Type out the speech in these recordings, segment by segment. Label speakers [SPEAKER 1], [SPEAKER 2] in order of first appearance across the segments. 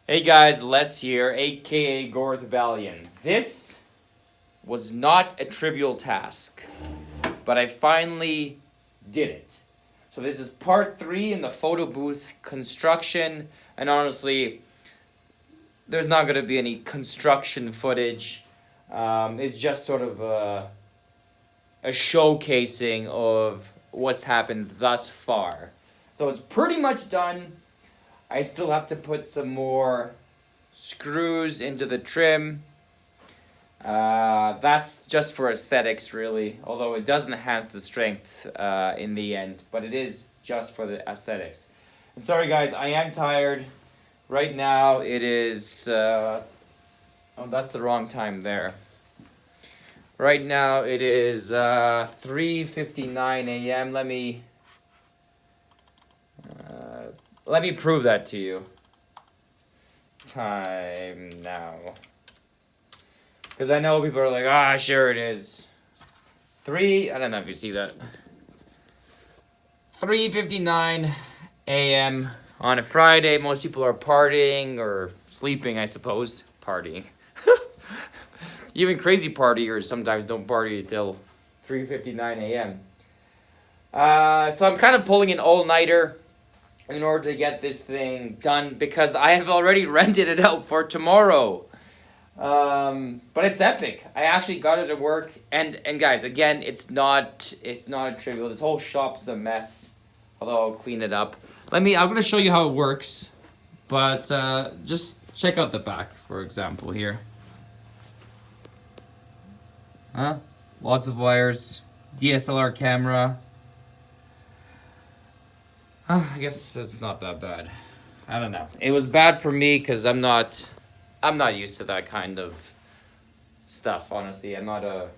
[SPEAKER 1] Hey guys, Les here, aka Gorthbalion. This was not a trivial task, but I finally did it. So this is part 3 in the photo booth construction, and honestly, there's not going to be any construction footage. It's just sort of a showcasing of what's happened thus far. So it's pretty much done. I still have to put some more screws into the trim. That's just for aesthetics, really. Although it does enhance the strength in the end, but it is just for the aesthetics. And sorry, guys, I am tired. Right now, it is. Oh, that's the wrong time there. Right now, it is 3:59 a.m. Let me prove that to you. Time now. Because I know people are like, sure it is. I don't know if you see that. 3:59 a.m. on a Friday. Most people are partying or sleeping, I suppose. Partying. Even crazy partiers sometimes don't party until 3:59 a.m. So I'm kind of pulling an all-nighter in order to get this thing done because I have already rented it out for tomorrow. But it's epic. I actually got it at work, and guys, again, it's not a trivial. This whole shop's a mess. Although I'll clean it up. I'm gonna show you how it works, but just check out the back, for example, here. Lots of wires, DSLR camera. I guess it's not that bad. I don't know. It was bad for me because I'm not used to that kind of stuff, honestly. I'm not a...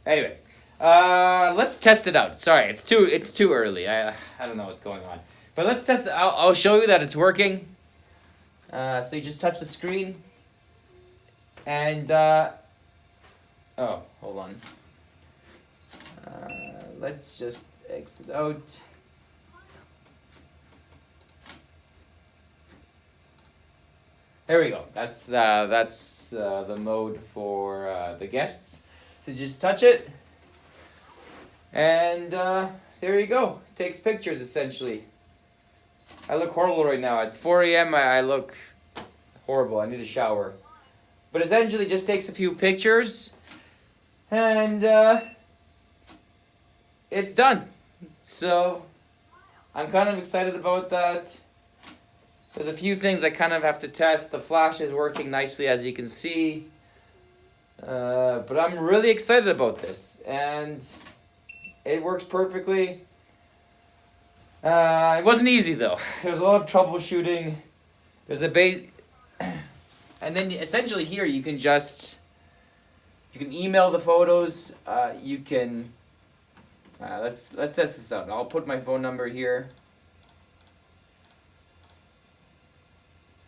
[SPEAKER 1] Anyway, let's test it out. Sorry, it's too early. I don't know what's going on. But let's test it. I'll show you that it's working. So you just touch the screen. And, oh, hold on. Let's just exit out. There we go. That's the mode for the guests. So just touch it, and there you go. It takes pictures essentially. I look horrible right now. At 4 a.m. I look horrible. I need a shower. But essentially, just takes a few pictures, and it's done. So I'm kind of excited about that. There's a few things I kind of have to test. The flash is working nicely, as you can see. But I'm really excited about this. And it works perfectly. It wasn't easy, though. There's a lot of troubleshooting. There's a base... And then, essentially, here, you can email the photos. You can... let's test this out. I'll put my phone number here.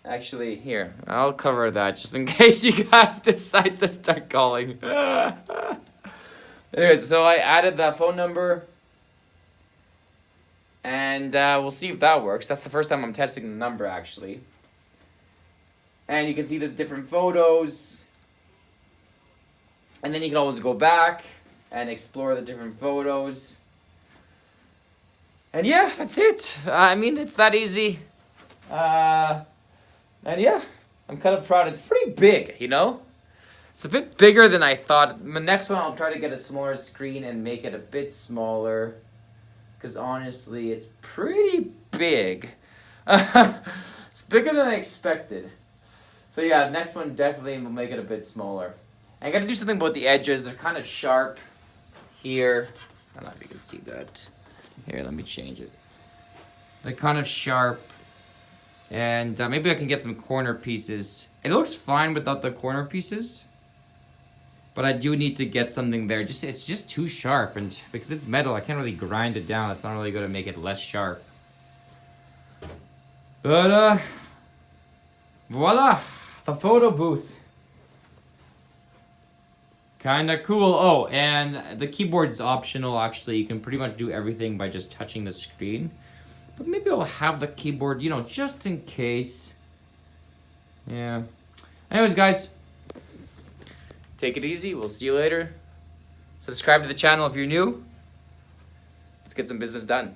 [SPEAKER 1] Actually, here, I'll cover that just in case you guys decide to start calling. Anyways, so I added that phone number. And we'll see if that works. That's the first time I'm testing the number, actually. And you can see the different photos. And then you can always go back and explore the different photos. And yeah, that's it. I mean, it's that easy. And yeah, I'm kind of proud. It's pretty big, you know? It's a bit bigger than I thought. The next one, I'll try to get a smaller screen and make it a bit smaller. Because honestly, it's pretty big. It's bigger than I expected. So yeah, next one definitely will make it a bit smaller. I got to do something about the edges. They're kind of sharp here. I don't know if you can see that. Here, let me change it. They're kind of sharp. And maybe I can get some corner pieces. It looks fine without the corner pieces. But I do need to get something there. It's just too sharp. And because it's metal, I can't really grind it down. It's not really going to make it less sharp. But, voila. The photo booth. Kinda cool. Oh, and the keyboard's optional, actually. You can pretty much do everything by just touching the screen. But maybe I'll have the keyboard, you know, just in case. Yeah. Anyways, guys, take it easy. We'll see you later. Subscribe to the channel if you're new. Let's get some business done.